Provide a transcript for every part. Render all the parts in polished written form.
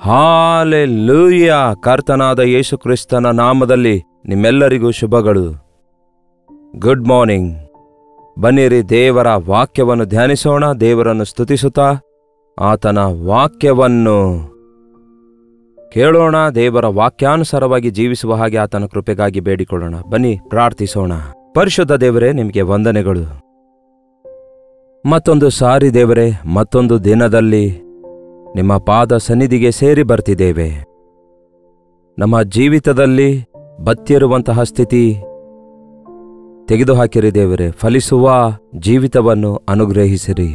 Hallelujah! ಕರ್ತನಾದ ಯೇಸು ಕ್ರಿಸ್ತನ ನಾಮದಲ್ಲಿ ನಿಮ್ಮೆಲ್ಲರಿಗೂ ಶುಭಗಳು. Good morning. ಬನ್ನಿರಿ, ದೇವರ ವಾಕ್ಯವನ್ನು ಧ್ಯಾನಿಸೋಣ. ದೇವರನ್ನು ಸ್ತುತಿಸುತ್ತಾ ಆತನ ವಾಕ್ಯವನ್ನು ಕೇಳೋಣ. ದೇವರ ವಾಕ್ಯಾನುಸಾರವಾಗಿ ಜೀವಿಸುವ ಹಾಗೆ ಆತನ ಕೃಪೆಗಾಗಿ ಬೇಡಿಕೊಳ್ಳೋಣ. ಬನ್ನಿ ಪ್ರಾರ್ಥಿಸೋಣ. ಪರಿಶುದ್ಧ ದೇವರೇ, ನಿಮಗೆ ವಂದನೆಗಳು. ಮತ್ತೊಂದು ಸಾರಿ ದೇವರೇ, ಮತ್ತೊಂದು ದಿನದಲ್ಲಿ ನಿಮ್ಮ ಪಾದ ಸನ್ನಿಧಿಗೆ ಸೇರಿ ಬರ್ತಿದ್ದೇವೆ. ನಮ್ಮ ಜೀವಿತದಲ್ಲಿ ಬತ್ತಿರುವಂತಹ ಸ್ಥಿತಿ ತೆಗೆದುಹಾಕಿರಿ ದೇವರೇ. ಫಲಿಸುವ ಜೀವಿತವನ್ನು ಅನುಗ್ರಹಿಸಿರಿ.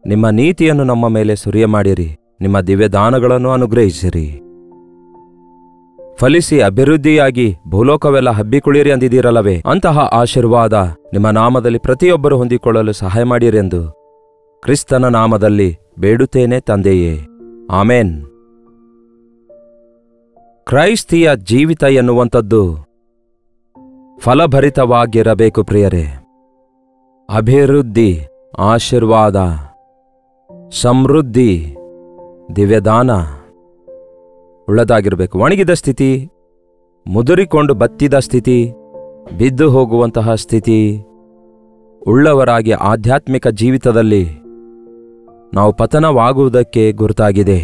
ನಿಮ್ಮ ನೀತಿಯನ್ನು ನಮ್ಮ ಮೇಲೆ ಸುರಿಯ ಮಾಡಿರಿ. ನಿಮ್ಮ ದಿವ್ಯದಾನಗಳನ್ನು ಅನುಗ್ರಹಿಸಿರಿ. ಫಲಿಸಿ ಅಭಿವೃದ್ಧಿಯಾಗಿ ಭೂಲೋಕವೆಲ್ಲ ಹಬ್ಬಿಕುಳಿರಿ ಅಂದಿದ್ದೀರಲ್ಲವೇ, ಅಂತಹ ಆಶೀರ್ವಾದ ನಿಮ್ಮ ನಾಮದಲ್ಲಿ ಪ್ರತಿಯೊಬ್ಬರು ಹೊಂದಿಕೊಳ್ಳಲು ಸಹಾಯ ಮಾಡಿರೆಂದು ಕ್ರಿಸ್ತನ ನಾಮದಲ್ಲಿ ಬೇಡುತ್ತೇನೆ ತಂದೆಯೇ, ಆಮೇನ್. ಕ್ರೈಸ್ತಿಯ ಜೀವಿತ ಎನ್ನುವಂಥದ್ದು ಫಲಭರಿತವಾಗಿರಬೇಕು ಪ್ರಿಯರೇ. ಅಭಿವೃದ್ಧಿ, ಆಶೀರ್ವಾದ, ಸಮೃದ್ಧಿ, ದಿವ್ಯದಾನ ಉಳ್ಳದಾಗಿರಬೇಕು. ಒಣಗಿದ ಸ್ಥಿತಿ, ಮುದುರಿಕೊಂಡು ಬತ್ತಿದ ಸ್ಥಿತಿ, ಬಿದ್ದು ಹೋಗುವಂತಹ ಸ್ಥಿತಿ ಉಳ್ಳವರಾಗಿ ಆಧ್ಯಾತ್ಮಿಕ ಜೀವಿತದಲ್ಲಿ ನಾವು ಪತನವಾಗುವುದಕ್ಕೆ ಗುರುತಾಗಿದೆ.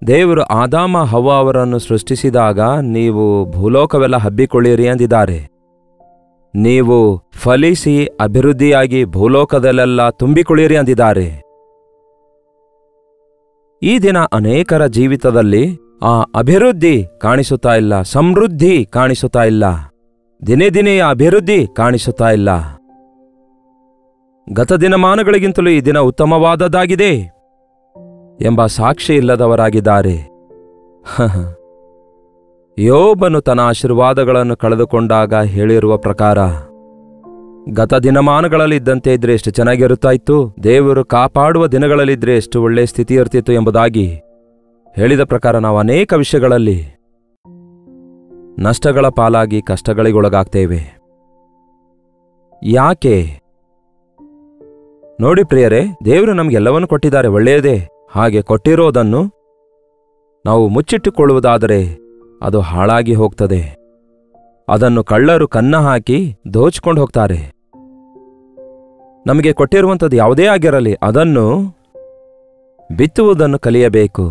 ದೇವರು ಆದಾಮ ಹವ್ವ ಅವರನ್ನು ಸೃಷ್ಟಿಸಿದಾಗ ನೀವು ಭೂಲೋಕವೆಲ್ಲ ಹಬ್ಬಿಕೊಳ್ಳಿರಿ ಎಂದಿದ್ದಾರೆ. ನೀವು ಫಲಿಸಿ ಅಭಿವೃದ್ಧಿಯಾಗಿ ಭೂಲೋಕದಲ್ಲೆಲ್ಲ ತುಂಬಿಕೊಳ್ಳಿರಿ ಎಂದಿದ್ದಾರೆ. ಈ ದಿನ ಅನೇಕರ ಜೀವಿತದಲ್ಲಿ ಆ ಅಭಿವೃದ್ಧಿ ಕಾಣಿಸುತ್ತಾ ಇಲ್ಲ, ಸಮೃದ್ಧಿ ಕಾಣಿಸುತ್ತಾ ಇಲ್ಲ, ದಿನೇ ದಿನೆಯ ಅಭಿವೃದ್ಧಿ ಕಾಣಿಸುತ್ತಾ ಇಲ್ಲ. ಗತ ದಿನಮಾನಗಳಿಗಿಂತಲೂ ಈ ದಿನ ಉತ್ತಮವಾದದ್ದಾಗಿದೆ ಎಂಬ ಸಾಕ್ಷಿ ಇಲ್ಲದವರಾಗಿದ್ದಾರೆ. ಯೋಬನು ತನ್ನ ಆಶೀರ್ವಾದಗಳನ್ನು ಕಳೆದುಕೊಂಡಾಗ ಹೇಳಿರುವ ಪ್ರಕಾರ, ಗತ ದಿನಮಾನಗಳಲ್ಲಿ ಇದ್ದಂತೆ ಇದ್ರೆ ಎಷ್ಟು ಚೆನ್ನಾಗಿರುತ್ತಾ ಇತ್ತು, ದೇವರು ಕಾಪಾಡುವ ದಿನಗಳಲ್ಲಿದ್ದರೆ ಎಷ್ಟು ಒಳ್ಳೆಯ ಸ್ಥಿತಿ ಇರ್ತಿತ್ತು ಎಂಬುದಾಗಿ ಹೇಳಿದ ಪ್ರಕಾರ ನಾವು ಅನೇಕ ವಿಷಯಗಳಲ್ಲಿ ನಷ್ಟಗಳ ಪಾಲಾಗಿ ಕಷ್ಟಗಳಿಗೊಳಗಾಗ್ತೇವೆ. ಯಾಕೆ? ನೋಡಿ ಪ್ರಿಯರೇ, ದೇವರು ನಮಗೆಲ್ಲವನ್ನು ಕೊಟ್ಟಿದ್ದಾರೆ, ಒಳ್ಳೆಯದೇ. ಹಾಗೆ ಕೊಟ್ಟಿರೋದನ್ನು ನಾವು ಮುಚ್ಚಿಟ್ಟುಕೊಳ್ಳುವುದಾದರೆ ಅದು ಹಾಳಾಗಿ ಹೋಗ್ತದೆ. ಅದನ್ನು ಕಳ್ಳರು ಕನ್ನ ಹಾಕಿ ದೋಚಿಕೊಂಡು ಹೋಗ್ತಾರೆ. ನಮಗೆ ಕೊಟ್ಟಿರುವಂಥದ್ದು ಯಾವುದೇ ಆಗಿರಲಿ, ಅದನ್ನು ಬಿತ್ತುವುದನ್ನು ಕಲಿಯಬೇಕು.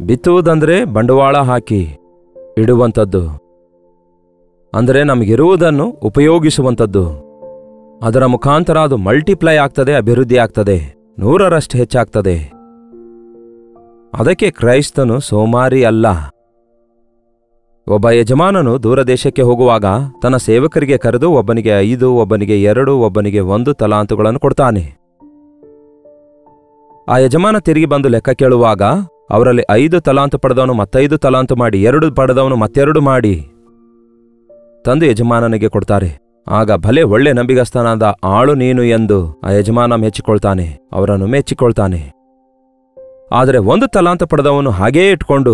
ಬಿತ್ತುವುದಂದರೆ ಬಂಡವಾಳ ಹಾಕಿ ಇಡುವಂಥದ್ದು, ಅಂದರೆ ನಮಗಿರುವುದನ್ನು ಉಪಯೋಗಿಸುವಂಥದ್ದು. ಅದರ ಮುಖಾಂತರ ಅದು ಮಲ್ಟಿಪ್ಲೈ ಆಗ್ತದೆ, ಅಭಿವೃದ್ಧಿ ಆಗ್ತದೆ, 100ರಷ್ಟು ಹೆಚ್ಚಾಗ್ತದೆ. ಅದಕ್ಕೆ ಕ್ರೈಸ್ತನು ಸೋಮಾರಿ ಅಲ್ಲ. ಒಬ್ಬ ಯಜಮಾನನು ದೂರದೇಶಕ್ಕೆ ಹೋಗುವಾಗ ತನ್ನ ಸೇವಕರಿಗೆ ಕರೆದು ಒಬ್ಬನಿಗೆ 5, ಒಬ್ಬನಿಗೆ 2, ಒಬ್ಬನಿಗೆ 1 ತಲಾಂತುಗಳನ್ನು ಕೊಡ್ತಾನೆ. ಆ ಯಜಮಾನ ತಿರುಗಿ ಬಂದು ಲೆಕ್ಕ ಕೇಳುವಾಗ ಅವರಲ್ಲಿ 5 ತಲಾಂತು ಪಡೆದವನು ಮತ್ತೈದು ತಲಾಂತು ಮಾಡಿ, 2 ಪಡೆದವನು ಮತ್ತೆರಡು ಮಾಡಿ ತಂದು ಯಜಮಾನನಿಗೆ ಕೊಡ್ತಾರೆ. ಆಗ ಭಲೆ ಒಳ್ಳೆ ನಂಬಿಗಸ್ತನಾದ ಆಳು ನೀನು ಎಂದು ಆ ಯಜಮಾನ ಮೆಚ್ಚಿಕೊಳ್ತಾನೆ, ಅವರನ್ನು ಮೆಚ್ಚಿಕೊಳ್ತಾನೆ. ಆದರೆ 1 ತಲಾಂತು ಪಡೆದವನು ಹಾಗೇ ಇಟ್ಕೊಂಡು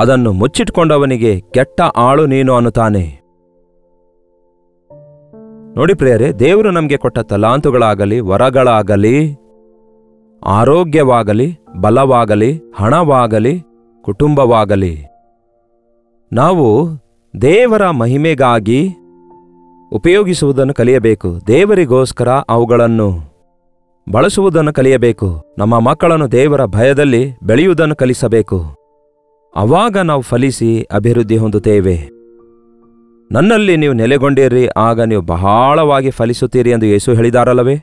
ಅದನ್ನು ಮುಚ್ಚಿಟ್ಕೊಂಡವನಿಗೆ ಕೆಟ್ಟ ಆಳು ನೀನು ಅನ್ನುತ್ತಾನೆ. ನೋಡಿ ಪ್ರಿಯರೇ, ದೇವರು ನಮಗೆ ಕೊಟ್ಟ ತಲಾಂತುಗಳಾಗಲಿ, ವರಗಳಾಗಲಿ, ಆರೋಗ್ಯವಾಗಲಿ, ಬಲವಾಗಲಿ, ಹಣವಾಗಲಿ, ಕುಟುಂಬವಾಗಲಿ, ನಾವು ದೇವರ ಮಹಿಮೆಗಾಗಿ ಉಪಯೋಗಿಸುವುದನ್ನು ಕಲಿಯಬೇಕು. ದೇವರಿಗೋಸ್ಕರ ಅವುಗಳನ್ನು ಬಳಸುವುದನ್ನು ಕಲಿಯಬೇಕು. ನಮ್ಮ ಮಕ್ಕಳನ್ನು ದೇವರ ಭಯದಲ್ಲಿ ಬೆಳೆಯುವುದನ್ನು ಕಲಿಸಬೇಕು. ಆವಾಗ ನಾವು ಫಲಿಸಿ ಅಭಿವೃದ್ಧಿ ಹೊಂದುತ್ತೇವೆ. ನನ್ನಲ್ಲಿ ನೀವು ನೆಲೆಗೊಂಡಿರಿ, ಆಗ ನೀವು ಬಹಳವಾಗಿ ಫಲಿಸುತ್ತೀರಿ ಎಂದು ಯೇಸು ಹೇಳಿದಾರಲ್ಲವೇ.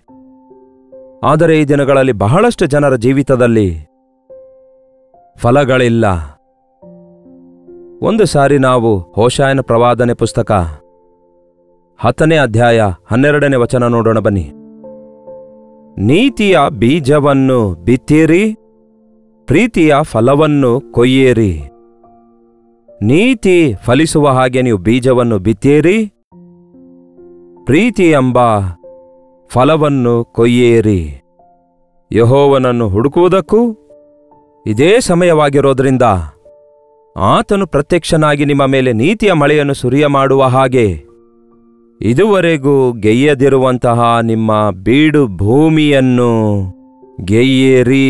ಆದರೆ ಈ ದಿನಗಳಲ್ಲಿ ಬಹಳಷ್ಟು ಜನರ ಜೀವಿತದಲ್ಲಿ ಫಲಗಳಿಲ್ಲ. ಒಂದು ಸಾರಿ ನಾವು ಹೋಶಾಯನ ಪ್ರವಾದನೆ ಪುಸ್ತಕ 10ನೇ ಅಧ್ಯಾಯ 12ನೇ ವಚನ ನೋಡೋಣ ಬನ್ನಿ. ನೀತಿಯ ಬೀಜವನ್ನು ಬಿತ್ತಿರಿ, ಪ್ರೀತಿಯ ಫಲವನ್ನು ಕೊಯ್ಯಿರಿ. ನೀತಿ ಫಲಿಸುವ ಹಾಗೆ ನೀವು ಬೀಜವನ್ನು ಬಿತ್ತಿರಿ, ಪ್ರೀತಿ ಎಂಬ ಫಲವನ್ನು ಕೊಯ್ಯಿರಿ. ಯೆಹೋವನನ್ನು ಹುಡುಕುವುದಕ್ಕೂ ಇದೇ ಸಮಯವಾಗಿರೋದ್ರಿಂದ ಆತನು ಪ್ರತ್ಯಕ್ಷನಾಗಿ ನಿಮ್ಮ ಮೇಲೆ ನೀತಿಯ ಮಳೆಯನ್ನು ಸುರಿಯ ಮಾಡುವ ಹಾಗೆ ಇದುವರೆಗೂ ಗೆಯ್ಯದಿರುವಂತಹ ನಿಮ್ಮ ಬೀಡು ಭೂಮಿಯನ್ನು ಗೆಯ್ಯಿರಿ.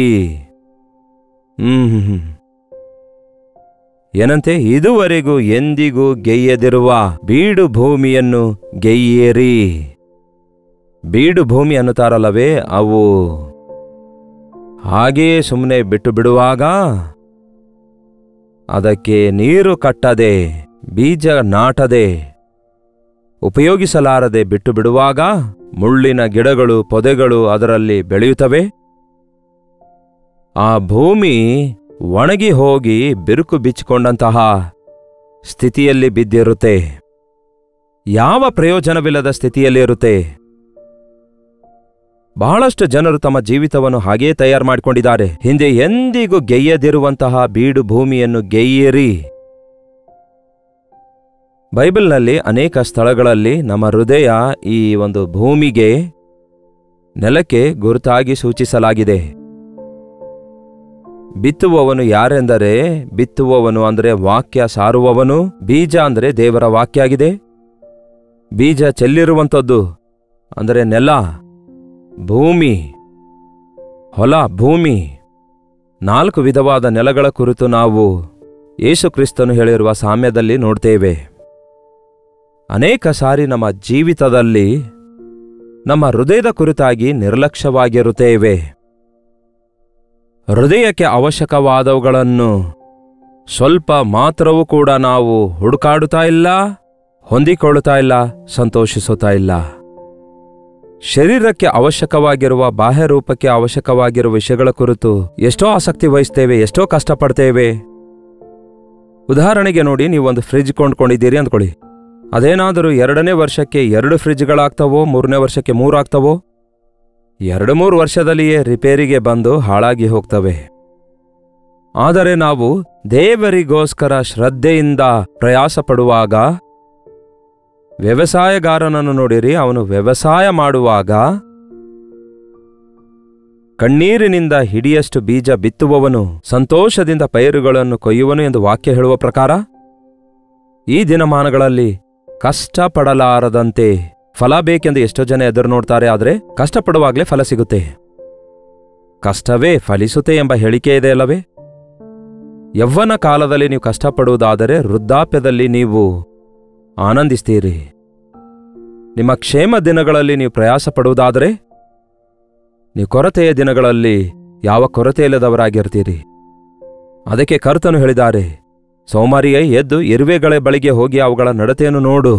ಏನಂತೆ? ಇದುವರೆಗೂ ಎಂದಿಗೂ ಗೆಯ್ಯದಿರುವ ಬೀಡು ಭೂಮಿಯನ್ನು ಗೆಯ್ಯಿರಿ. ಬೀಡು ಭೂಮಿ ಅನ್ನುತ್ತಾರಲ್ಲವೇ, ಅವು ಹಾಗೆಯೇ ಸುಮ್ಮನೆ ಬಿಟ್ಟು ಬಿಡುವಾಗ ಅದಕ್ಕೆ ನೀರು ಕಟ್ಟದೆ, ಬೀಜ ನಾಟದೆ, ಉಪಯೋಗಿಸಲಾರದೆ ಬಿಟ್ಟು ಬಿಡುವಾಗ ಮುಳ್ಳಿನ ಗಿಡಗಳು, ಪೊದೆಗಳು ಅದರಲ್ಲಿ ಬೆಳೆಯುತ್ತವೆ. ಆ ಭೂಮಿ ಒಣಗಿ ಹೋಗಿ ಬಿರುಕು ಬಿಚ್ಚಿಕೊಂಡಂತಹ ಸ್ಥಿತಿಯಲ್ಲಿ ಬಿದ್ದಿರುತ್ತೆ. ಯಾವ ಪ್ರಯೋಜನವಿಲ್ಲದ ಸ್ಥಿತಿಯಲ್ಲಿರುತ್ತೆ. ಬಹಳಷ್ಟು ಜನರು ತಮ್ಮ ಜೀವಿತವನ್ನು ಹಾಗೇ ತಯಾರು ಮಾಡಿಕೊಂಡಿದ್ದಾರೆ. ಹಿಂದೆ ಎಂದಿಗೂ ಗೆಯ್ಯದಿರುವಂತಹ ಬೀಡು ಭೂಮಿಯನ್ನು ಗೆಯ್ಯಿರಿ. ಬೈಬಲ್ನಲ್ಲಿ ಅನೇಕ ಸ್ಥಳಗಳಲ್ಲಿ ನಮ್ಮ ಹೃದಯ ಈ ಒಂದು ಭೂಮಿಗೆ, ನೆಲಕ್ಕೆ ಗುರುತಾಗಿ ಸೂಚಿಸಲಾಗಿದೆ. ಬಿತ್ತುವವನು ಯಾರೆಂದರೆ, ಬಿತ್ತುವವನು ಅಂದರೆ ವಾಕ್ಯ ಸಾರುವವನು. ಬೀಜ ಅಂದರೆ ದೇವರ ವಾಕ್ಯ ಆಗಿದೆ. ಬೀಜ ಚೆಲ್ಲಿರುವಂಥದ್ದು ಅಂದರೆ ನೆಲ, ಭೂಮಿ, ಹೊಲ, ಭೂಮಿ. 4 ವಿಧವಾದ ನೆಲಗಳ ಕುರಿತು ನಾವು ಯೇಸು ಕ್ರಿಸ್ತನು ಹೇಳಿರುವ ಸಾಮ್ಯದಲ್ಲಿ ನೋಡ್ತೇವೆ. ಅನೇಕ ಸಾರಿ ನಮ್ಮ ಜೀವಿತದಲ್ಲಿ ನಮ್ಮ ಹೃದಯದ ಕುರಿತಾಗಿ ನಿರ್ಲಕ್ಷ್ಯವಾಗಿರುತ್ತೇವೆ. ಹೃದಯಕ್ಕೆ ಅವಶ್ಯಕವಾದವುಗಳನ್ನು ಸ್ವಲ್ಪ ಮಾತ್ರವೂ ಕೂಡ ನಾವು ಹುಡುಕಾಡುತ್ತಾ ಇಲ್ಲ, ಹೊಂದಿಕೊಳ್ಳುತ್ತಾ ಇಲ್ಲ, ಸಂತೋಷಿಸುತ್ತಾ ಇಲ್ಲ. ಶರೀರಕ್ಕೆ ಅವಶ್ಯಕವಾಗಿರುವ, ಬಾಹ್ಯ ರೂಪಕ್ಕೆ ಅವಶ್ಯಕವಾಗಿರುವ ವಿಷಯಗಳ ಕುರಿತು ಎಷ್ಟೋ ಆಸಕ್ತಿ ವಹಿಸ್ತೇವೆ, ಎಷ್ಟೋ ಕಷ್ಟಪಡ್ತೇವೆ. ಉದಾಹರಣೆಗೆ ನೋಡಿ, ನೀವೊಂದು ಫ್ರಿಜ್ ಕೊಂಡ್ಕೊಂಡಿದ್ದೀರಿ ಅಂದ್ಕೊಳ್ಳಿ. ಅದೇನಾದರೂ 2ನೇ ವರ್ಷಕ್ಕೆ 2 ಫ್ರಿಜ್ಗಳಾಗ್ತವೋ, 3ನೇ ವರ್ಷಕ್ಕೆ 3 ಆಗ್ತವೋ? 2-3 ವರ್ಷದಲ್ಲಿಯೇ ರಿಪೇರಿಗೆ ಬಂದು ಹಾಳಾಗಿ ಹೋಗ್ತವೆ. ಆದರೆ ನಾವು ದೇವರಿಗೋಸ್ಕರ ಶ್ರದ್ಧೆಯಿಂದ ಪ್ರಯಾಸ ಪಡುವಾಗ, ವ್ಯವಸಾಯಗಾರನನ್ನು ನೋಡಿರಿ, ಅವನು ವ್ಯವಸಾಯ ಮಾಡುವಾಗ ಕಣ್ಣೀರಿನಿಂದ ಹಿಡಿಯಷ್ಟು ಬೀಜ ಬಿತ್ತುವವನು ಸಂತೋಷದಿಂದ ಪೈರುಗಳನ್ನು ಕೊಯ್ಯುವನು ಎಂದು ವಾಕ್ಯ ಹೇಳುವ ಪ್ರಕಾರ, ಈ ದಿನಮಾನಗಳಲ್ಲಿ ಕಷ್ಟಪಡಲಾರದಂತೆ ಫಲ ಬೇಕೆಂದು ಎಷ್ಟೋ ಜನ ಎದುರು ನೋಡ್ತಾರೆ. ಆದರೆ ಕಷ್ಟಪಡುವಾಗಲೇ ಫಲ ಸಿಗುತ್ತೆ. ಕಷ್ಟವೇ ಫಲಿಸುತ್ತೆ ಎಂಬ ಹೇಳಿಕೆ ಇದೆ ಅಲ್ಲವೇ? ಯೌವನ ಕಾಲದಲ್ಲಿ ನೀವು ಕಷ್ಟಪಡುವುದಾದರೆ ವೃದ್ಧಾಪ್ಯದಲ್ಲಿ ನೀವು ಆನಂದಿಸ್ತೀರಿ. ನಿಮ್ಮ ಕ್ಷೇಮ ದಿನಗಳಲ್ಲಿ ನೀವು ಪ್ರಯಾಸ ಪಡುವುದಾದರೆ ನೀವು ಕೊರತೆಯ ದಿನಗಳಲ್ಲಿ ಯಾವ ಕೊರತೆ ಇಲ್ಲದವರಾಗಿರ್ತೀರಿ. ಅದಕ್ಕೆ ಕರ್ತನು ಹೇಳಿದ್ದಾರೆ, ಸೋಮಾರಿಯೇ, ಎದ್ದು ಇರುವೆಗಳ ಬಳಿಗೆ ಹೋಗಿ ಅವುಗಳ ನಡತೆಯನ್ನು ನೋಡು.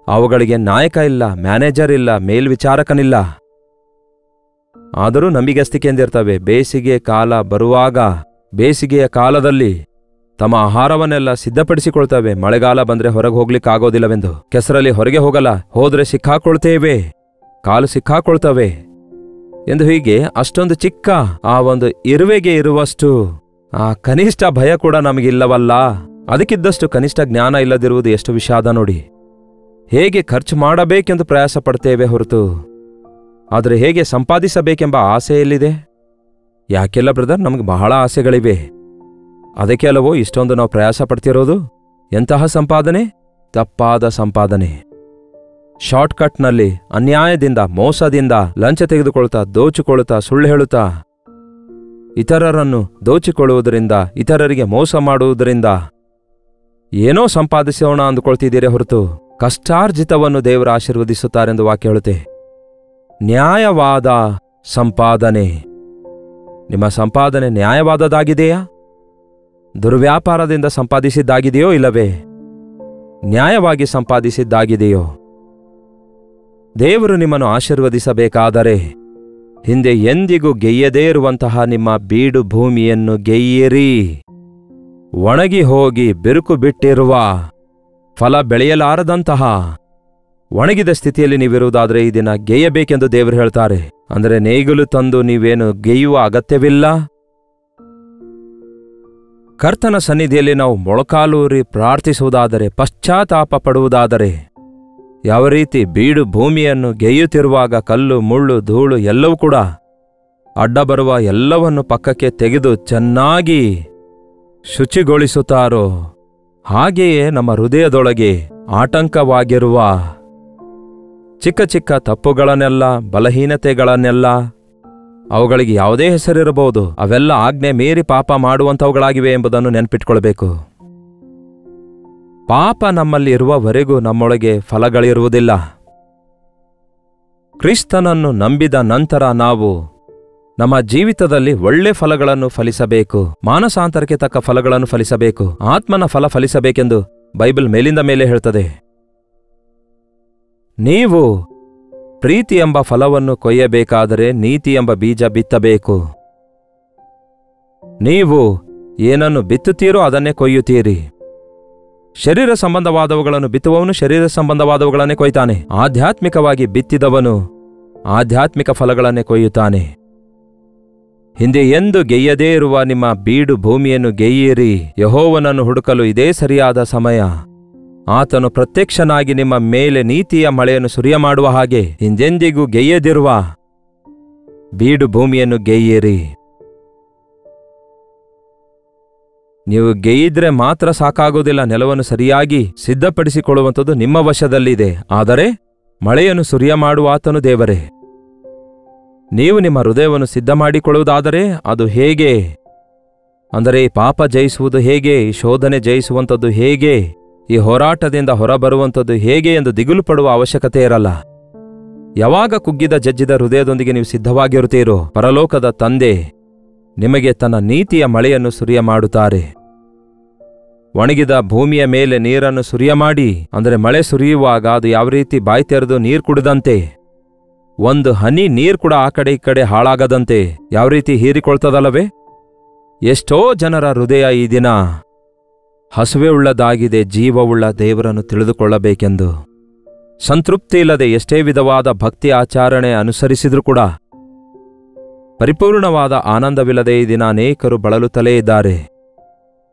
ಅವುಗಳಿಗೆ ನಾಯಕ ಇಲ್ಲ, ಮ್ಯಾನೇಜರ್ ಇಲ್ಲ, ಮೇಲ್ವಿಚಾರಕನಿಲ್ಲ. ಆದರೂ ನಂಬಿಗಸ್ತಿಕೆಂದಿರ್ತವೆ. ಬೇಸಿಗೆ ಕಾಲ ಬರುವಾಗ ಬೇಸಿಗೆಯ ಕಾಲದಲ್ಲಿ ತಮ್ಮ ಆಹಾರವನ್ನೆಲ್ಲ ಸಿದ್ಧಪಡಿಸಿಕೊಳ್ತವೆ. ಮಳೆಗಾಲ ಬಂದ್ರೆ ಹೊರಗೆ ಹೋಗ್ಲಿಕ್ಕಾಗೋದಿಲ್ಲವೆಂದು ಕೆಸರಲ್ಲಿ ಹೊರಗೆ ಹೋಗಲ್ಲ, ಹೋದ್ರೆ ಸಿಕ್ಕಾಕೊಳ್ತೇವೆ, ಕಾಲು ಸಿಕ್ಕಾಕೊಳ್ತವೆ ಎಂದು. ಹೀಗೆ ಅಷ್ಟೊಂದು ಚಿಕ್ಕ ಆ ಒಂದು ಇರುವೆಗೆ ಇರುವಷ್ಟು ಆ ಕನಿಷ್ಠ ಭಯ ಕೂಡ ನಮಗಿಲ್ಲವಲ್ಲ. ಅದಕ್ಕಿದ್ದಷ್ಟು ಕನಿಷ್ಠ ಜ್ಞಾನ ಇಲ್ಲದಿರುವುದು ಎಷ್ಟು ವಿಷಾದ ನೋಡಿ. ಹೇಗೆ ಖರ್ಚು ಮಾಡಬೇಕೆಂದು ಪ್ರಯಾಸ ಪಡ್ತೇವೆ ಹೊರತು, ಆದರೆ ಹೇಗೆ ಸಂಪಾದಿಸಬೇಕೆಂಬ ಆಸೆ ಎಲ್ಲಿದೆ? ಯಾಕೆಲ್ಲ ಬ್ರದರ್, ನಮಗೆ ಬಹಳ ಆಸೆಗಳಿವೆ. ಅದಕ್ಕೆ ಅಲ್ಲವೋ ಇಷ್ಟೊಂದು ನಾವು ಪ್ರಯಾಸ ಪಡ್ತಿರೋದು. ಎಂತಹ ಸಂಪಾದನೆ? ತಪ್ಪಾದ ಸಂಪಾದನೆ. ಶಾರ್ಟ್ಕಟ್ನಲ್ಲಿ ಅನ್ಯಾಯದಿಂದ, ಮೋಸದಿಂದ, ಲಂಚ ತೆಗೆದುಕೊಳ್ತಾ, ದೋಚಿಕೊಳ್ತಾ, ಸುಳ್ಳು ಹೇಳುತ್ತಾ, ಇತರರನ್ನು ದೋಚಿಕೊಳ್ಳುವುದರಿಂದ, ಇತರರಿಗೆ ಮೋಸ ಮಾಡುವುದರಿಂದ ಏನೋ ಸಂಪಾದಿಸೋಣ ಅಂದುಕೊಳ್ತಿದ್ದೀರೇ ಹೊರತು ಕಷ್ಟಾರ್ಜಿತವನ್ನು ದೇವರು ಆಶೀರ್ವದಿಸುತ್ತಾರೆಂದು ವಾಕ್ಯ ಹೇಳುತ್ತೆ. ನ್ಯಾಯವಾದ ಸಂಪಾದನೆ. ನಿಮ್ಮ ಸಂಪಾದನೆ ನ್ಯಾಯವಾದದ್ದಾಗಿದೆಯಾ? ದುರ್ವ್ಯಾಪಾರದಿಂದ ಸಂಪಾದಿಸಿದ್ದಾಗಿದೆಯೋ ಇಲ್ಲವೇ ನ್ಯಾಯವಾಗಿ ಸಂಪಾದಿಸಿದ್ದಾಗಿದೆಯೋ? ದೇವರು ನಿಮ್ಮನ್ನು ಆಶೀರ್ವದಿಸಬೇಕಾದರೆ ಹಿಂದೆ ಎಂದಿಗೂ ಗೆಯ್ಯದೇ ಇರುವಂತಹ ನಿಮ್ಮ ಬೀಡು ಭೂಮಿಯನ್ನು ಗೆಯ್ಯಿರಿ. ಒಣಗಿ ಹೋಗಿ ಬಿರುಕು ಬಿಟ್ಟಿರುವ, ಫಲ ಬೆಳೆಯಲಾರದಂತಹ ಒಣಗಿದ ಸ್ಥಿತಿಯಲ್ಲಿ ನೀವಿರುವುದಾದರೆ ಈ ದಿನ ಗೆಯ್ಯಬೇಕೆಂದು ದೇವರು ಹೇಳ್ತಾರೆ. ಅಂದರೆ ನೇಗಿಲು ತಂದು ನೀವೇನು ಗೆಯ್ಯುವ ಅಗತ್ಯವಿಲ್ಲ. ಕರ್ತನ ಸನ್ನಿಧಿಯಲ್ಲಿ ನಾವು ಮೊಳಕಾಲೂರಿ ಪ್ರಾರ್ಥಿಸುವುದಾದರೆ, ಪಶ್ಚಾತ್ತಾಪ ಪಡುವುದಾದರೆ, ಯಾವ ರೀತಿ ಬೀಡು ಭೂಮಿಯನ್ನು ಗೆಯ್ಯುತ್ತಿರುವಾಗ ಕಲ್ಲು, ಮುಳ್ಳು, ಧೂಳು ಎಲ್ಲವೂ ಕೂಡ ಅಡ್ಡ ಬರುವ ಎಲ್ಲವನ್ನು ಪಕ್ಕಕ್ಕೆ ತೆಗೆದು ಚೆನ್ನಾಗಿ ಶುಚಿಗೊಳಿಸುತ್ತಾರೋ, ಹಾಗೆಯೇ ನಮ್ಮ ಹೃದಯದೊಳಗೆ ಆಟಂಕವಾಗಿರುವ ಚಿಕ್ಕ ಚಿಕ್ಕ ತಪ್ಪುಗಳನ್ನೆಲ್ಲ, ಬಲಹೀನತೆಗಳನ್ನೆಲ್ಲ ಅವುಗಳಿಗೆ ಯಾವುದೇ ಹೆಸರಿರಬಹುದು, ಅವೆಲ್ಲ ಆಜ್ಞೆ ಮೀರಿ ಪಾಪ ಮಾಡುವಂಥವುಗಳಾಗಿವೆ ಎಂಬುದನ್ನು ನೆನಪಿಟ್ಕೊಳ್ಬೇಕು. ಪಾಪ ನಮ್ಮಲ್ಲಿ ಇರುವವರೆಗೂ ನಮ್ಮೊಳಗೆ ಫಲಗಳಿರುವುದಿಲ್ಲ. ಕ್ರಿಸ್ತನನ್ನು ನಂಬಿದ ನಂತರ ನಾವು ನಮ್ಮ ಜೀವಿತದಲ್ಲಿ ಒಳ್ಳೆ ಫಲಗಳನ್ನು ಫಲಿಸಬೇಕು, ಮಾನಸಾಂತರಕ್ಕೆ ತಕ್ಕ ಫಲಗಳನ್ನು ಫಲಿಸಬೇಕು, ಆತ್ಮನ ಫಲ ಫಲಿಸಬೇಕೆಂದು ಬೈಬಲ್ ಮೇಲಿಂದ ಮೇಲೆ ಹೇಳ್ತದೆ. ನೀವು ಪ್ರೀತಿ ಎಂಬ ಫಲವನ್ನು ಕೊಯ್ಯಬೇಕಾದರೆ ನೀತಿ ಎಂಬ ಬೀಜ ಬಿತ್ತಬೇಕು. ನೀವು ಏನನ್ನು ಬಿತ್ತುತ್ತೀರೋ ಅದನ್ನೇ ಕೊಯ್ಯುತ್ತೀರಿ. ಶರೀರ ಸಂಬಂಧವಾದವುಗಳನ್ನು ಬಿತ್ತುವವನು ಶರೀರ ಸಂಬಂಧವಾದವುಗಳನ್ನೇ ಕೊಯ್ತಾನೆ. ಆಧ್ಯಾತ್ಮಿಕವಾಗಿ ಬಿತ್ತಿದವನು ಆಧ್ಯಾತ್ಮಿಕ ಫಲಗಳನ್ನೇ ಕೊಯ್ಯುತ್ತಾನೆ. ಹಿಂದೆ ಎಂದು ಗೆಯ್ಯದೇ ಇರುವ ನಿಮ್ಮ ಬೀಡು ಭೂಮಿಯನ್ನು ಗೆಯ್ಯಿರಿ. ಯೆಹೋವನನ್ನು ಹುಡುಕಲು ಇದೇ ಸರಿಯಾದ ಸಮಯ. ಆತನು ಪ್ರತ್ಯಕ್ಷನಾಗಿ ನಿಮ್ಮ ಮೇಲೆ ನೀತಿಯ ಮಳೆಯನ್ನು ಸುರಿಯಮಾಡುವ ಹಾಗೆ ಹಿಂದೆಂದಿಗೂ ಗೆಯ್ಯದಿರುವ ಬೀಡು ಭೂಮಿಯನ್ನು ಗೆಯ್ಯಿರಿ. ನೀವು ಗೆಯ್ಯಿದ್ರೆ ಮಾತ್ರ ಸಾಕಾಗುವುದಿಲ್ಲ. ನೆಲವನ್ನು ಸರಿಯಾಗಿ ಸಿದ್ಧಪಡಿಸಿಕೊಳ್ಳುವಂಥದ್ದು ನಿಮ್ಮ ವಶದಲ್ಲಿದೆ. ಆದರೆ ಮಳೆಯನ್ನು ಸುರಿಯಮಾಡುವ ಆತನು ದೇವರೇ. ನೀವು ನಿಮ್ಮ ಹೃದಯವನ್ನು ಸಿದ್ಧ ಮಾಡಿಕೊಳ್ಳುವುದಾದರೆ ಅದು ಹೇಗೆ? ಅಂದರೆ ಪಾಪ ಜಯಿಸುವುದು ಹೇಗೆ, ಈ ಶೋಧನೆ ಜಯಿಸುವಂಥದ್ದು ಹೇಗೆ, ಈ ಹೋರಾಟದಿಂದ ಹೊರಬರುವಂಥದ್ದು ಹೇಗೆ ಎಂದು ದಿಗುಲು ಪಡುವ ಅವಶ್ಯಕತೆ ಇರಲ್ಲ. ಯಾವಾಗ ಕುಗ್ಗಿದ ಜಜ್ಜಿದ ಹೃದಯದೊಂದಿಗೆ ನೀವು ಸಿದ್ಧವಾಗಿರುತ್ತೀರೋ, ಪರಲೋಕದ ತಂದೆ ನಿಮಗೆ ತನ್ನ ನೀತಿಯ ಮಳೆಯನ್ನು ಸುರಿಯಮಾಡುತ್ತಾರೆ. ಒಣಗಿದ ಭೂಮಿಯ ಮೇಲೆ ನೀರನ್ನು ಸುರಿಯಮಾಡಿ, ಅಂದರೆ ಮಳೆ ಸುರಿಯುವಾಗ ಅದು ಯಾವ ರೀತಿ ಬಾಯಿ ತೆರೆದು ನೀರು ಕುಡಿದಂತೆ, ಒಂದು ಹನಿ ನೀರು ಕೂಡ ಆ ಕಡೆ ಈ ಕಡೆ ಹಾಳಾಗದಂತೆ ಯಾವ ರೀತಿ ಹೀರಿಕೊಳ್ತದಲ್ಲವೇ? ಎಷ್ಟೋ ಜನರ ಹೃದಯ ಈ ದಿನ ಹಸುವೆ ಉಳ್ಳದಾಗಿದೆ, ಜೀವವುಳ್ಳ ದೇವರನ್ನು ತಿಳಿದುಕೊಳ್ಳಬೇಕೆಂದು. ಸಂತೃಪ್ತಿ ಇಲ್ಲದೆ ಎಷ್ಟೇ ವಿಧವಾದ ಭಕ್ತಿ ಆಚರಣೆ ಅನುಸರಿಸಿದ್ರೂ ಕೂಡ ಪರಿಪೂರ್ಣವಾದ ಆನಂದವಿಲ್ಲದೆ ಈ ದಿನ ಅನೇಕರು ಬಳಲುತ್ತಲೇ ಇದ್ದಾರೆ.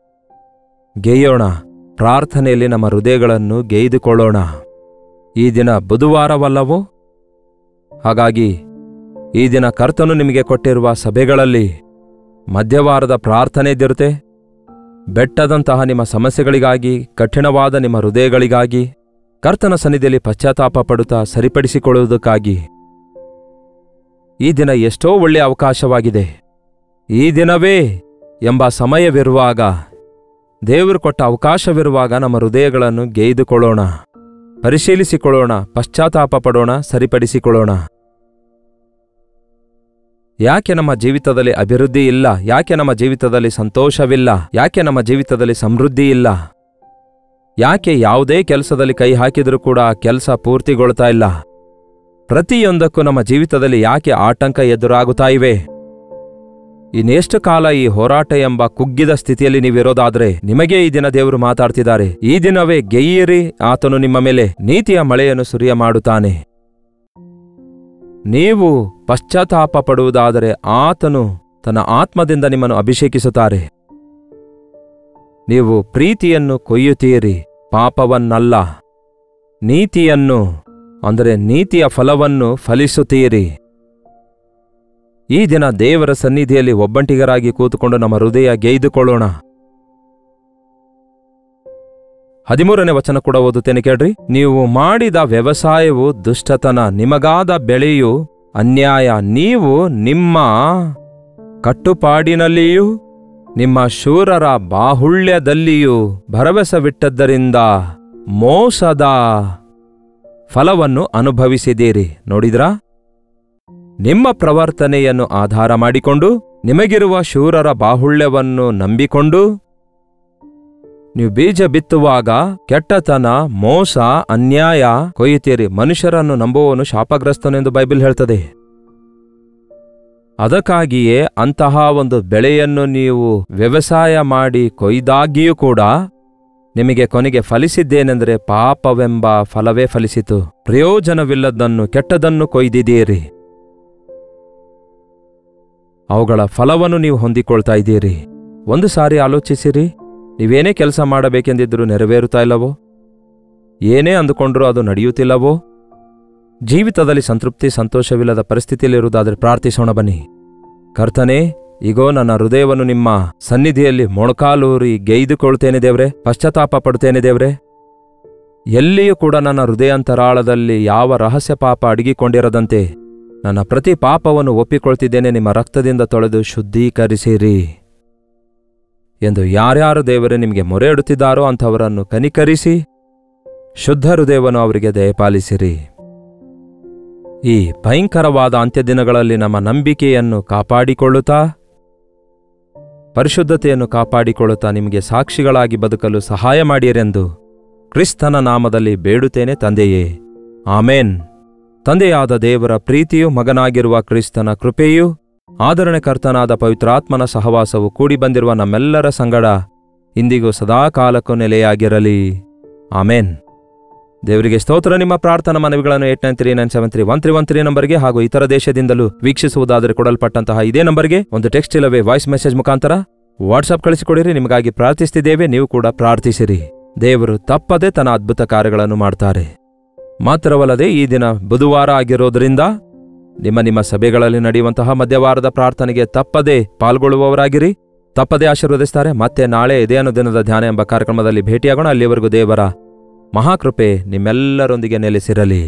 ಗೆಯ್ಯೋಣ, ಪ್ರಾರ್ಥನೆಯಲ್ಲಿ ನಮ್ಮ ಹೃದಯಗಳನ್ನು ಗೆಯ್ದುಕೊಳ್ಳೋಣ. ಈ ದಿನ ಬುಧವಾರವಲ್ಲವೋ? ಹಾಗಾಗಿ ಈ ದಿನ ಕರ್ತನು ನಿಮಗೆ ಕೊಟ್ಟಿರುವ ಸಭೆಗಳಲ್ಲಿ ಮಧ್ಯವಾರದ ಪ್ರಾರ್ಥನೆ ಇದ್ದಿರುತ್ತೆ. ಬೆಟ್ಟದಂತಹ ನಿಮ್ಮ ಸಮಸ್ಯೆಗಳಿಗಾಗಿ, ಕಠಿಣವಾದ ನಿಮ್ಮ ಹೃದಯಗಳಿಗಾಗಿ ಕರ್ತನ ಸನ್ನಿಧಿಯಲ್ಲಿ ಪಶ್ಚಾತ್ತಾಪ ಪಡುತ್ತಾ ಸರಿಪಡಿಸಿಕೊಳ್ಳುವುದಕ್ಕಾಗಿ ಈ ದಿನ ಎಷ್ಟೋ ಒಳ್ಳೆಯ ಅವಕಾಶವಾಗಿದೆ. ಈ ದಿನವೇ ಎಂಬ ಸಮಯವಿರುವಾಗ, ದೇವರು ಕೊಟ್ಟ ಅವಕಾಶವಿರುವಾಗ ನಮ್ಮ ಹೃದಯಗಳನ್ನು ಗೆಯ್ದುಕೊಳ್ಳೋಣ, ಪರಿಶೀಲಿಸಿಕೊಳ್ಳೋಣ, ಪಶ್ಚಾತ್ತಾಪ ಪಡೋಣ, ಸರಿಪಡಿಸಿಕೊಳ್ಳೋಣ. ಯಾಕೆ ನಮ್ಮ ಜೀವಿತದಲ್ಲಿ ಅಭಿವೃದ್ಧಿ ಇಲ್ಲ? ಯಾಕೆ ನಮ್ಮ ಜೀವಿತದಲ್ಲಿ ಸಂತೋಷವಿಲ್ಲ? ಯಾಕೆ ನಮ್ಮ ಜೀವಿತದಲ್ಲಿ ಸಮೃದ್ಧಿ ಇಲ್ಲ? ಯಾಕೆ ಯಾವುದೇ ಕೆಲಸದಲ್ಲಿ ಕೈ ಹಾಕಿದರೂ ಕೂಡ ಆ ಕೆಲಸ ಪೂರ್ತಿಗೊಳ್ತಾ ಇಲ್ಲ? ಪ್ರತಿಯೊಂದಕ್ಕೂ ನಮ್ಮ ಜೀವಿತದಲ್ಲಿ ಯಾಕೆ ಆಟಂಕ ಎದುರಾಗುತ್ತಾ ಇವೆ? ಇನ್ನೆಷ್ಟು ಕಾಲ ಈ ಹೋರಾಟ ಎಂಬ ಕುಗ್ಗಿದ ಸ್ಥಿತಿಯಲ್ಲಿ ನೀವಿರೋದಾದ್ರೆ ನಿಮಗೆ ಈ ದಿನ ದೇವರು ಮಾತಾಡ್ತಿದ್ದಾರೆ. ಈ ದಿನವೇ ಗೆಯ್ಯಿರಿ, ಆತನು ನಿಮ್ಮ ಮೇಲೆ ನೀತಿಯ ಮಳೆಯನ್ನು ಸುರಿಯ ಮಾಡುತ್ತಾನೆ. ನೀವು ಪಶ್ಚಾತ್ತಾಪ ಪಡುವುದಾದರೆ ಆತನು ತನ್ನ ಆತ್ಮದಿಂದ ನಿಮ್ಮನ್ನು ಅಭಿಷೇಕಿಸುತ್ತಾರೆ. ನೀವು ಪ್ರೀತಿಯನ್ನು ಕೊಯ್ಯುತ್ತೀರಿ, ಪಾಪವನ್ನಲ್ಲ, ನೀತಿಯನ್ನು, ಅಂದರೆ ನೀತಿಯ ಫಲವನ್ನು ಫಲಿಸುತ್ತೀರಿ. ಈ ದಿನ ದೇವರ ಸನ್ನಿಧಿಯಲ್ಲಿ ಒಬ್ಬಂಟಿಗರಾಗಿ ಕೂತುಕೊಂಡು ನಮ್ಮ ಹೃದಯ ಗೆಯ್ದುಕೊಳ್ಳೋಣ. 13ನೇ ವಚನ ಕೂಡ ಓದುತ್ತೇನೆ ಕೇಳ್ರಿ. ನೀವು ಮಾಡಿದ ವ್ಯವಸಾಯವು ದುಷ್ಟತನ, ನಿಮಗಾದ ಬೆಳೆಯು ಅನ್ಯಾಯ. ನೀವು ನಿಮ್ಮ ಕಟ್ಟುಪಾಡಿನಲ್ಲಿಯೂ ನಿಮ್ಮ ಶೂರರ ಬಾಹುಳ್ಯದಲ್ಲಿಯೂ ಭರವಸವಿಟ್ಟದ್ದರಿಂದ ಮೋಸದ ಫಲವನ್ನು ಅನುಭವಿಸಿದ್ದೀರಿ. ನೋಡಿದ್ರಾ? ನಿಮ್ಮ ಪ್ರವರ್ತನೆಯನ್ನು ಆಧಾರ ಮಾಡಿಕೊಂಡು, ನಿಮಗಿರುವ ಶೂರರ ಬಾಹುಳ್ಯವನ್ನು ನಂಬಿಕೊಂಡು ನೀವು ಬೀಜ ಬಿತ್ತುವಾಗ ಕೆಟ್ಟತನ, ಮೋಸ, ಅನ್ಯಾಯ ಕೊಯ್ಯುತ್ತೀರಿ. ಮನುಷ್ಯರನ್ನು ನಂಬುವವನು ಶಾಪಗ್ರಸ್ತನೆಂದು ಬೈಬಲ್ ಹೇಳ್ತದೆ. ಅದಕ್ಕಾಗಿಯೇ ಅಂತಹ ಒಂದು ಬೆಳೆಯನ್ನು ನೀವು ವ್ಯವಸಾಯ ಮಾಡಿ ಕೊಯ್ದಾಗಿಯೂ ಕೂಡ ನಿಮಗೆ ಕೊನೆಗೆ ಫಲಿಸಿದ್ದೇನೆಂದರೆ ಪಾಪವೆಂಬ ಫಲವೇ ಫಲಿಸಿತು. ಪ್ರಯೋಜನವಿಲ್ಲದನ್ನು, ಕೆಟ್ಟದನ್ನು ಕೊಯ್ದಿದ್ದೀರಿ. ಅವುಗಳ ಫಲವನ್ನು ನೀವು ಹೊಂದಿಕೊಳ್ತಾ ಇದ್ದೀರಿ. ಒಂದು ಸಾರಿ ಆಲೋಚಿಸಿರಿ. ನೀವೇನೇ ಕೆಲಸ ಮಾಡಬೇಕೆಂದಿದ್ರೂ ನೆರವೇರುತ್ತಾ ಇಲ್ಲವೋ? ಏನೇ ಅಂದುಕೊಂಡ್ರೂ ಅದು ನಡೆಯುತ್ತಿಲ್ಲವೋ? ಜೀವಿತದಲ್ಲಿ ಸಂತೃಪ್ತಿ, ಸಂತೋಷವಿಲ್ಲದ ಪರಿಸ್ಥಿತಿಯಲ್ಲಿರುವುದಾದರೆ ಪ್ರಾರ್ಥಿಸೋಣ ಬನ್ನಿ. ಕರ್ತನೇ, ಈಗೋ ನನ್ನ ಹೃದಯವನ್ನು ನಿಮ್ಮ ಸನ್ನಿಧಿಯಲ್ಲಿ ಮೊಣಕಾಲೂರಿ ಗೆಯ್ದುಕೊಳ್ತೇನೆ ದೇವ್ರೆ, ಪಶ್ಚಾತ್ತಾಪ ಪಡುತ್ತೇನೆ ದೇವ್ರೆ. ಎಲ್ಲಿಯೂ ಕೂಡ ನನ್ನ ಹೃದಯಾಂತರಾಳದಲ್ಲಿ ಯಾವ ರಹಸ್ಯ ಪಾಪ ಅಡಗಿಕೊಂಡಿರದಂತೆ ನನ್ನ ಪ್ರತಿ ಪಾಪವನ್ನು ಒಪ್ಪಿಕೊಳ್ತಿದ್ದೇನೆ, ನಿಮ್ಮ ರಕ್ತದಿಂದ ತೊಳೆದು ಶುದ್ಧೀಕರಿಸಿರಿ ಎಂದು ಯಾರ್ಯಾರು ದೇವರೇ ನಿಮಗೆ ಮೊರೆ ಇಡುತ್ತಿದ್ದಾರೋ ಅಂಥವರನ್ನು ಕನಿಕರಿಸಿ ಶುದ್ಧ ಹೃದಯವನ್ನು ಅವರಿಗೆ ದಯಪಾಲಿಸಿರಿ. ಈ ಭಯಂಕರವಾದ ಅಂತ್ಯದಿನಗಳಲ್ಲಿ ನಮ್ಮ ನಂಬಿಕೆಯನ್ನು ಕಾಪಾಡಿಕೊಳ್ಳುತ್ತಾ, ಪರಿಶುದ್ಧತೆಯನ್ನು ಕಾಪಾಡಿಕೊಳ್ಳುತ್ತಾ ನಿಮಗೆ ಸಾಕ್ಷಿಗಳಾಗಿ ಬದುಕಲು ಸಹಾಯ ಮಾಡಿರೆಂದು ಕ್ರಿಸ್ತನ ನಾಮದಲ್ಲಿ ಬೇಡುತ್ತೇನೆ ತಂದೆಯೇ, ಆಮೇನ್. ತಂದೆಯಾದ ದೇವರ ಪ್ರೀತಿಯೂ ಮಗನಾಗಿರುವ ಕ್ರಿಸ್ತನ ಕೃಪೆಯೂ ಆದರಣೆಕರ್ತನಾದ ಪವಿತ್ರಾತ್ಮನ ಸಹವಾಸವು ಕೂಡಿ ಬಂದಿರುವ ನಮ್ಮೆಲ್ಲರ ಸಂಗಡ ಇಂದಿಗೂ ಸದಾಕಾಲಕ್ಕೂ ನೆಲೆಯಾಗಿರಲಿ. ಆಮೇನ್. ದೇವರಿಗೆ ಸ್ತೋತ್ರ. ನಿಮ್ಮ ಪ್ರಾರ್ಥನಾ ಮನವಿಗಳನ್ನು 8939731313 ನಂಬರ್ಗೆ ಹಾಗೂ ಇತರ ದೇಶದಿಂದಲೂ ವೀಕ್ಷಿಸುವುದಾದರೆ ಕೊಡಲ್ಪಟ್ಟಂತಹ ಇದೇ ನಂಬರ್ಗೆ ಒಂದು ಟೆಕ್ಸ್ಟ್ ಇಲ್ಲವೇ ವಾಯ್ಸ್ ಮೆಸೇಜ್ ಮುಖಾಂತರ ವಾಟ್ಸಾಪ್ ಕಳಿಸಿಕೊಡಿರಿ. ನಿಮಗಾಗಿ ಪ್ರಾರ್ಥಿಸುತ್ತಿದ್ದೇವೆ, ನೀವು ಕೂಡ ಪ್ರಾರ್ಥಿಸಿರಿ. ದೇವರು ತಪ್ಪದೆ ತನ್ನ ಅದ್ಭುತ ಕಾರ್ಯಗಳನ್ನು ಮಾಡ್ತಾರೆ. ಮಾತ್ರವಲ್ಲದೆ ಈ ದಿನ ಬುಧವಾರ ಆಗಿರೋದ್ರಿಂದ ನಿಮ್ಮ ಸಭೆಗಳಲ್ಲಿ ನಡೆಯುವಂತಹ ಮಧ್ಯವಾರದ ಪ್ರಾರ್ಥನೆಗೆ ತಪ್ಪದೆ ಪಾಲ್ಗೊಳ್ಳುವವರಾಗಿರಿ. ತಪ್ಪದೇ ಆಶೀರ್ವದಿಸ್ತಾರೆ. ಮತ್ತೆ ನಾಳೆ ಇದೇ ಅನುದಿನದ ಧ್ಯಾನ ಎಂಬ ಕಾರ್ಯಕ್ರಮದಲ್ಲಿ ಭೇಟಿಯಾಗೋಣ. ಅಲ್ಲಿವರೆಗೂ ದೇವರ ಮಹಾಕೃಪೆ ನಿಮ್ಮೆಲ್ಲರೊಂದಿಗೆ ನೆಲೆಸಿರಲಿ.